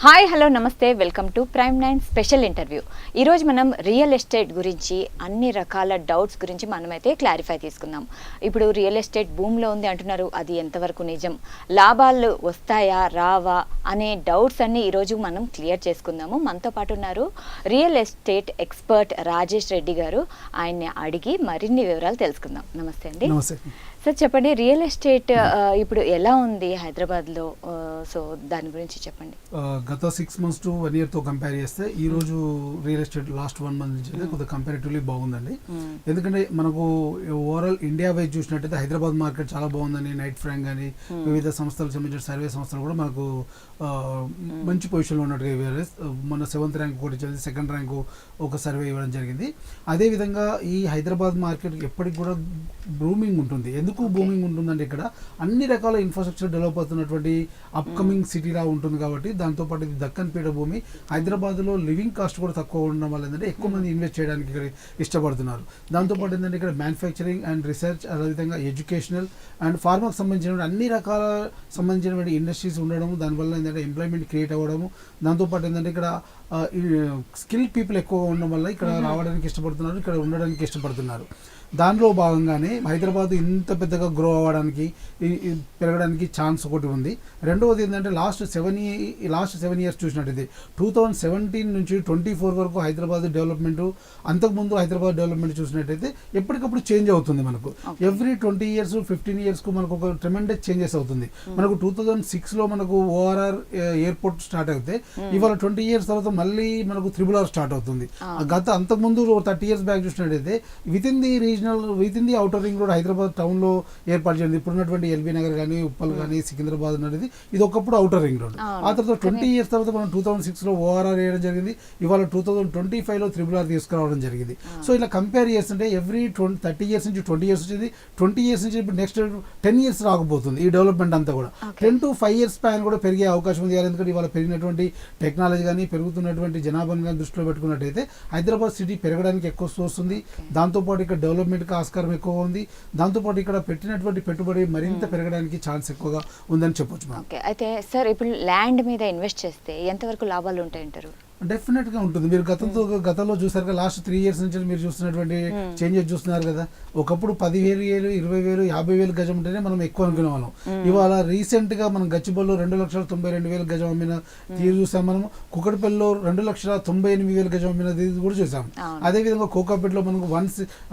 Hi hello నమస్తే welcome to prime 9 special interview. ఈరోజు మనం రియల్ ఎస్టేట్ గురించి అన్ని రకాల డౌట్స్ గురించి మనమైతే క్లారిఫై తీసుకుందాం. ఇప్పుడు రియల్ ఎస్టేట్ భూమిలో ఉంది అంటున్నారు, అది ఎంతవరకు నిజం, లాభాలు వస్తాయా రావా అనే డౌట్స్ అన్ని ఈరోజు మనం క్లియర్ చేసుకుందాము. మనతో పాటు ఉన్నారు real estate expert Rajesh Reddy గారు. ఆయన్ని అడిగి మరిన్ని వివరాలు తెలుసుకుందాం. నమస్తే అండి. నమస్తే సార్, చెప్పండి, రియల్ ఎస్టేట్ ఇప్పుడు ఎలా ఉంది హైదరాబాద్లో? సో దాని గురించి చెప్పండి. గత 6 months to 1 year తో కంపేర్ చేస్తే ఈ రోజు రియల్ ఎస్టేట్ లాస్ట్ 1 month నుంచి అయితే కొద్దిగా కంపారిటివ్లీ బాగుందండి. ఎందుకంటే మనకు ఓవరాల్ ఇండియా వైజ్ చూసినట్టయితే హైదరాబాద్ మార్కెట్ చాలా బాగుందని నైట్ ఫ్రాంక్ కానీ వివిధ సంస్థలకు సంబంధించిన సర్వే సంస్థలు కూడా మనకు మంచి పొజిషన్లో ఉన్నట్టుగా మన 7th ర్యాంక్ ఒకటి చదివి 2nd ర్యాంకు ఒక సర్వే ఇవ్వడం జరిగింది. అదేవిధంగా ఈ హైదరాబాద్ మార్కెట్ ఎప్పటికి కూడా బూమింగ్ ఉంటుంది. ఎందుకు బూమింగ్ ఉంటుందంటే ఇక్కడ అన్ని రకాల ఇన్ఫ్రాస్ట్రక్చర్ డెవలప్ అవుతున్నటువంటి అప్కమింగ్ సిటీలా ఉంటుంది కాబట్టి దాంతోపాటు ఇది దక్కన్ పీఠభూమి. హైదరాబాద్లో లివింగ్ కాస్ట్ కూడా తక్కువ ఉండడం వల్ల ఏంటంటే ఎక్కువ మంది ఇన్వెస్ట్ చేయడానికి ఇక్కడ ఇష్టపడుతున్నారు. దాంతోపాటు ఏంటంటే ఇక్కడ మ్యానుఫ్యాక్చరింగ్ అండ్ రీసెర్చ్, అదేవిధంగా ఎడ్యుకేషనల్ అండ్ ఫార్మాకి సంబంధించిన అన్ని రకాల సంబంధించినటువంటి ఇండస్ట్రీస్ ఉండడం, దానివల్ల ఏంటంటే ఎంప్లాయ్మెంట్ క్రియేట్ అవ్వడము, దాంతోపాటు ఏంటంటే ఇక్కడ స్కిల్ పీపుల్ ఎక్కువగా ఉండడం వల్ల ఇక్కడ రావడానికి ఇష్టపడుతున్నారు, ఇక్కడ ఉండడానికి ఇష్టపడుతున్నారు. దానిలో భాగంగానే హైదరాబాద్ ఇంత పెద్దగా గ్రో అవ్వడానికి పెరగడానికి ఛాన్స్ ఒకటి ఉంది. రెండవది ఏంటంటే లాస్ట్ 7 years చూసినట్టయితే 2017 నుంచి 24 వరకు హైదరాబాద్ డెవలప్మెంట్, అంతకుముందు హైదరాబాద్ డెవలప్మెంట్ చూసినట్టయితే ఎప్పటికప్పుడు చేంజ్ అవుతుంది. మనకు ఎవ్రీ 20 years 15 yearsకు మనకు ఒక ట్రెమెండస్ చేంజెస్ అవుతుంది. మనకు 2006లో మనకు ఓఆర్ఆర్ ఎయిర్పోర్ట్ స్టార్ట్ అయితే ఇవాళ 20 years తర్వాత మళ్ళీ మనకు RRR స్టార్ట్ అవుతుంది. అంతకుముందు 30 years బ్యాక్ చూసినట్టయితే with in the outer ring road Hyderabad టౌన్లో ఏర్పాటు చేయండి. ఇప్పుడున్నటువంటి ఎల్బీ నగర్ కానీ, ఉప్పల్ కానీ, సికింద్రాబాద్ అనేది ఇది ఒకప్పుడు ఔటర్ రింగ్ రోడ్. ఆ తర్వాత 20 years తర్వాత మనం 2006లో ఓఆర్ఆర్ వేయడం జరిగింది. ఇవాళ 2025లో RRR తీసుకురావడం జరిగింది. సో ఇలా కంపేర్ చేస్తుంటే ఎవ్రీ 30 years నుంచి 20 years వచ్చింది. 20 years నుంచి ఇప్పుడు నెక్స్ట్ 10 years రాకపోతుంది. ఈ డెవలప్మెంట్ అంతా కూడా 10 to 5 years స్పాన్ కూడా పెరిగే అవకాశం ఉంది. ఎందుకంటే ఇవాళ పెరిగినటువంటి టెక్నాలజీ కానీ, పెరుగుతున్నటువంటి జనాభాను కానీ దృష్టిలో పెట్టుకున్నట్టయితే హైదరాబాద్ సిటీ పెరగడానికి ఎక్కువ సోర్స్ ఉంది. దాంతోపాటు ఇక్కడ డెవలప్మెంట్కి ఆస్కారం ఎక్కువ ఉంది. దాంతోపాటు ఇక్కడ పెట్టినటువంటి పెట్టుబడి మరింత పెరగడానికి ఛాన్స్ ఎక్కువగా ఉందని చెప్పొచ్చు. ఓకే, అయితే సార్ ఇప్పుడు ల్యాండ్ మీద ఇన్వెస్ట్ చేస్తే ఎంతవరకు లాభాలు ఉంటాయంటారు? డెఫినెట్గా ఉంటుంది. మీరు గతంలో చూసారు కదా, లాస్ట్ 3 years నుంచి మీరు చూస్తున్నటువంటి చేంజెస్ చూస్తున్నారు కదా. ఒకప్పుడు 10,000, 20,000, 50,000 గజం ఉంటేనే మనం ఎక్కువ అనుకునే వాళ్ళం. ఇవాళ రీసెంట్గా మనం గచ్చిబౌలిలో 2,92,000 గజం అమ్మిన తీరు చూసాం. మనం కుకట్పల్లిలో 2,98,000 గజం అమ్మిన తీరు కూడా చూసాం. అదేవిధంగా కోకాపేటలో మనకు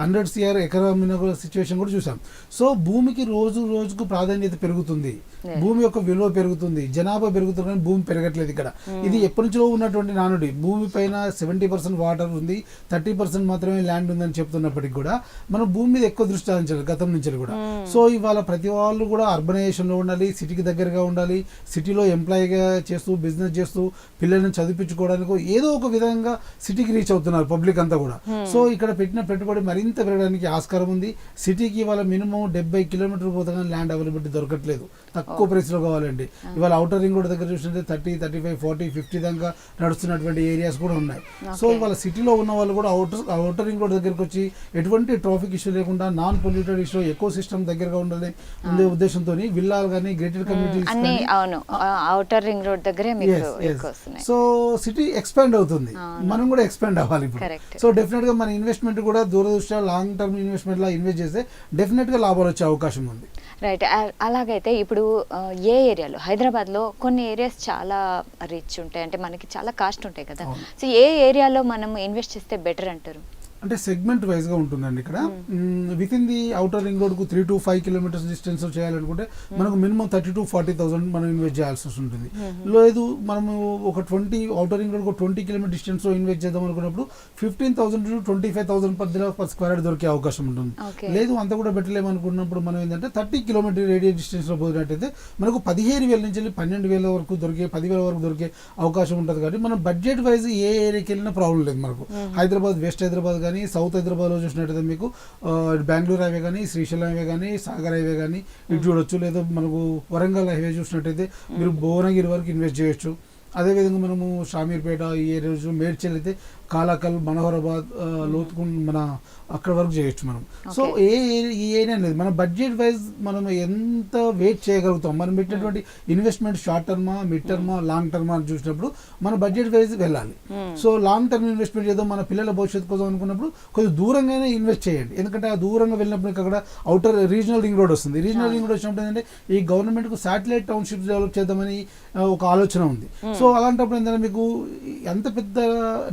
100 CR ఎకరం అమ్మిన సిచ్యువేషన్ కూడా చూసాం. సో భూమికి రోజుకు ప్రాధాన్యత పెరుగుతుంది, భూమి యొక్క విలువ పెరుగుతుంది, జనాభా పెరుగుతుంది, కానీ భూమి పెరగట్లేదు. ఇక్కడ ఇది ఎప్పటి నుంచో ఉన్నటువంటి నానుడి. భూమి పైన 70% వాటర్ ఉంది, 30% మాత్రమే ల్యాండ్ ఉందని చెప్తున్నప్పటికీ కూడా మనం భూమి మీద ఎక్కువ దృష్టి సారించాలి గతం నుంచి కూడా. సో ఇవాళ ప్రతి వాళ్ళు కూడా అర్బనైజేషన్లో ఉండాలి, సిటీకి దగ్గరగా ఉండాలి, సిటీలో ఎంప్లాయీగా చేస్తూ బిజినెస్ చేస్తూ పిల్లల్ని చదివించుకోవడానికి ఏదో ఒక విధంగా సిటీకి రీచ్ అవుతున్నారు పబ్లిక్ అంతా కూడా. సో ఇక్కడ పెట్టిన పెట్టుబడి మరింత పెరగడానికి ఆస్కారం ఉంది. సిటీకి ఇవాళ మినిమం 70 kilometers పోతే కానీ ల్యాండ్ అవైలబిలిటీ దొరకట్లేదు, తక్కువ ప్రైస్లో కావాలండి. ఇవాళ ఔటర్ రింగ్ రోడ్ దగ్గర చూసినట్టే 30, 35, 40, 50 దాకా నడుస్తున్నటువంటి ఏరియాస్ కూడా ఉన్నాయి. సో ఇవాళ సిటీలో ఉన్న వాళ్ళు కూడా ఔటర్ రింగ్ రోడ్ దగ్గరకు వచ్చి ఎటువంటి ట్రాఫిక్ ఇష్యూ లేకుండా non polluted issue eco system దగ్గరగా ఉండాలి ఉండే ఉద్దేశంతో విల్లాలు కానీ gated communities outer ring road దగ్గరే సో సిటీ ఎక్స్పాండ్ అవుతుంది, మనం కూడా ఎక్స్పాండ్ అవ్వాలి ఇప్పుడు. సో డెఫినెట్ గా మన ఇన్వెస్ట్మెంట్ కూడా దూరదృష్ట్యా లాంగ్ టర్మ్ ఇన్వెస్ట్మెంట్ లా ఇన్వెస్ట్ చేస్తే డెఫినెట్ గా లాభాలు వచ్చే అవకాశం ఉంది. రైట్. అలాగైతే ఇప్పుడు ఏ ఏరియాలో, హైదరాబాద్లో కొన్ని ఏరియాస్ చాలా రిచ్ ఉంటాయి, అంటే మనకి చాలా కాస్ట్ ఉంటాయి కదా. సో ఏ ఏరియాలో మనం ఇన్వెస్ట్ చేస్తే బెటర్ అంటారు? అంటే సెగ్మెంట్ వైజ్గా ఉంటుందండి. ఇక్కడ within the outer ring రోడ్కు 3 to 5 kilometers డిస్టెన్స్ చేయాలనుకుంటే మనకు మినిమం 30,000 to 40,000 మనం ఇన్వెస్ట్ చేయాల్సి ఉంటుంది. లేదు మనము ఒక ఔటర్ రింగ్ రోడ్కు 20 kilometers డిస్టెన్స్లో ఇన్వెస్ట్ చేద్దాం అనుకున్నప్పుడు 15,000 to 25,000 per square yard దొరికే అవకాశం ఉంటుంది. లేదు అంత కూడా పెట్టలేమనుకున్నప్పుడు మనం ఏంటంటే 30 kilometers రేడియస్ డిస్టెన్స్లో పోయినట్టయితే మనకు 15,000 నుంచి 12,000 వరకు దొరికే, 10,000 వరకు దొరికే అవకాశం ఉంటుంది. కాబట్టి మనం బడ్జెట్ వైజ్ ఏ ఏరియాకి వెళ్ళినా ప్రాబ్లం లేదు మనకు. హైదరాబాద్, వెస్ట్ హైదరాబాద్ కానీ, సౌత్ హైదరాబాద్లో చూసినట్టయితే మీకు బెంగళూరు హైవే కానీ, శ్రీశైలం హైవే కానీ, సాగర్ హైవే కానీ ఇటు చూడొచ్చు. లేదా మనకు వరంగల్ హైవే చూసినట్టయితే మీరు భువనగిరి వరకు ఇన్వెస్ట్ చేయొచ్చు. అదేవిధంగా మనము షామీర్పేట ఈ ఏరియా మేడ్చల్ అయితే కాలాకల్, మనోహరాబాద్, లోతుకుండ్, మన అక్కడ వరకు చేయొచ్చు మనం. సో ఈ ఏరియా అనేది మన బడ్జెట్ వైజ్ మనం ఎంత వెయిట్ చేయగలుగుతాం, మనం పెట్టినటువంటి ఇన్వెస్ట్మెంట్ షార్ట్ టర్మా, మిడ్ టర్మా, లాంగ్ టర్మా అని చూసినప్పుడు మన బడ్జెట్ వైజ్ వెళ్ళాలి. సో లాంగ్ టర్మ్ ఇన్వెస్ట్మెంట్ చేద్దాం మన పిల్లల భవిష్యత్తు కోసం అనుకున్నప్పుడు కొంచెం దూరంగానే ఇన్వెస్ట్ చేయండి. ఎందుకంటే ఆ దూరంగా వెళ్ళినప్పుడు అక్కడ అవుటర్ రీజనల్ రింగ్ రోడ్ వస్తుంది. రీజనల్ రింగ్ రోడ్ వచ్చినప్పుడు ఏంటంటే ఈ గవర్నమెంట్కు శాటిలైట్ టౌన్షిప్స్ డెవలప్ చేద్దామని ఒక ఆలోచన ఉంది. సో అలాంటప్పుడు ఏంటంటే మీకు ఎంత పెద్ద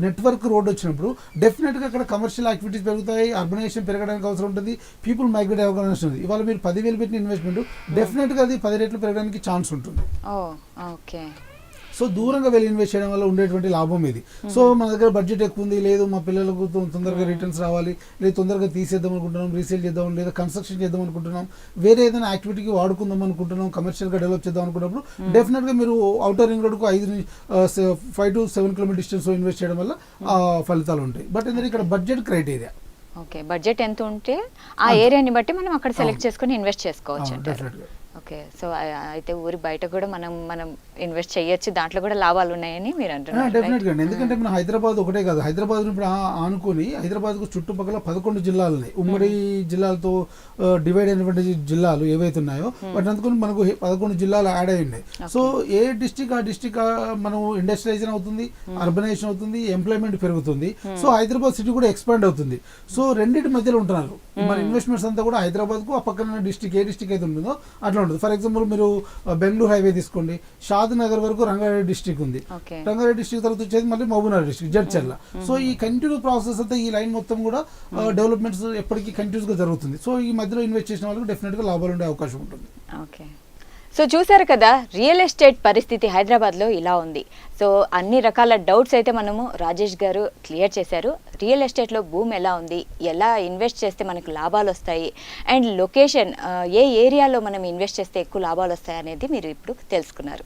నెట్వర్క్ రోడ్ వచ్చినప్పుడు డెఫినెట్గా అక్కడ కమర్షియల్ యాక్టివిటీస్ పెరుగుతాయి, అర్బనైజేషన్ పెరగడానికి అవసరం ఉంటుంది, పీపుల్ మైగ్రేట్ అవ్వడానికి అవసరం ఉంది. ఇవాళ మీరు 10,000 పెట్టిన ఇన్వెస్ట్మెంట్ డెఫినెట్గా అది 10 రెట్లు పెరగడానికి ఛాన్స్ ఉంటుంది. ఓకే. సో దూరంగా వెళ్ళి ఇన్వెస్ట్ చేయడం వల్ల ఉండేటువంటి లాభం ఇది. సో మన దగ్గర బడ్జెట్ ఎక్కువ ఉంది, లేదు మా పిల్లలకు తొందరగా రిటర్న్స్ రావాలి, లేదు తొందరగా తీసేద్దాం అనుకుంటున్నాం, రీసేల్ చేద్దాం, లేదా కన్స్ట్రక్షన్ చేద్దాం అనుకుంటున్నాం, వేరే ఏదైనా యాక్టివిటీకి వాడుకుందాం అనుకుంటున్నాం, కమర్షియల్గా డెవలప్ చేద్దాం అనుకున్నప్పుడు డెఫినెట్గా మీరు అవుటర్ రింగ్ రోడ్కు 5 to 7 కిలోమీటర్ డిస్టెన్స్ ఇన్వెస్ట్ చేయడం వల్ల ఫలితాలు ఉంటాయి. బట్ ఏంటంటే ఇక్కడ బడ్జెట్ క్రైటీరియా. ఓకే, బడ్జెట్ ఎంత ఉంటే ఆ ఏరియాని బట్టి మనం అక్కడ సెలెక్ట్ చేసుకొని ఇన్వెస్ట్ చేసుకోవచ్చు అంటారు. ఓకే. సో అయితే ఊరి బయట కూడా మనం ఇన్వెస్ట్ చేయొచ్చు, దాంట్లో కూడా లాభాలు ఉన్నాయని మీరు అంటున్నారు. డెఫినెట్గా అండి. ఎందుకంటే మన హైదరాబాద్ ఒకటే కాదు, హైదరాబాద్ ఇప్పుడు ఆనుకొని హైదరాబాద్కు చుట్టుపక్కల 11 జిల్లాలు ఉన్నాయి. ఉమ్మడి జిల్లాలతో డివైడ్ అయినటువంటి జిల్లాలు ఏవైతే ఉన్నాయో వాటిని అందుకొని మనకు 11 జిల్లాలు యాడ్ అయి ఉన్నాయి. సో ఏ డిస్టిక్ ఆ డిస్టిక్ మనం ఇండస్ట్రియలైజేషన్ అవుతుంది, అర్బనైజేషన్ అవుతుంది, ఎంప్లాయ్మెంట్ పెరుగుతుంది. సో హైదరాబాద్ సిటీ కూడా ఎక్స్పాండ్ అవుతుంది. సో రెండింటి మధ్యలో ఉంటున్నారు మన ఇన్వెస్ట్మెంట్స్ అంతా కూడా హైదరాబాద్కు ఆ పక్కన డిస్టిక్ ఏ డిస్టిక్ అయితే ఉంటుందో అట్లా ఉంటుంది. ఫర్ ఎగ్జాంపుల్ మీరు బెంగళూరు హైవే తీసుకోండి, షాద్ నగర్ వరకు రంగారెడ్డి డిస్టిక్ ఉంది, రంగారెడ్డి డిస్టిక్ తర్వాత వచ్చేది మళ్ళీ మహబూబ్నగర్ డిస్టిక్, జడ్చర్ల. సో ఈ కంటిన్యూ ప్రాసెస్ అంతా ఈ లైన్ మొత్తం కూడా డెవలప్మెంట్స్ ఎప్పటికీ కంటిన్యూస్గా జరుగుతుంది. సో ఈ మధ్యలో ఇన్వెస్ట్ చేసిన వాళ్ళకి డెఫినెట్గా లాభాలు ఉండే అవకాశం ఉంటుంది. ఓకే. సో చూసారు కదా, రియల్ ఎస్టేట్ పరిస్థితి హైదరాబాద్లో ఇలా ఉంది. సో అన్ని రకాల డౌట్స్ అయితే మనము రాజేష్ గారు క్లియర్ చేశారు. రియల్ ఎస్టేట్లో భూమి ఎలా ఉంది, ఎలా ఇన్వెస్ట్ చేస్తే మనకు లాభాలు వస్తాయి, అండ్ లొకేషన్ ఏ ఏరియాలో మనం ఇన్వెస్ట్ చేస్తే ఎక్కువ లాభాలు వస్తాయి అనేది మీరు ఇప్పుడు తెలుసుకున్నారు.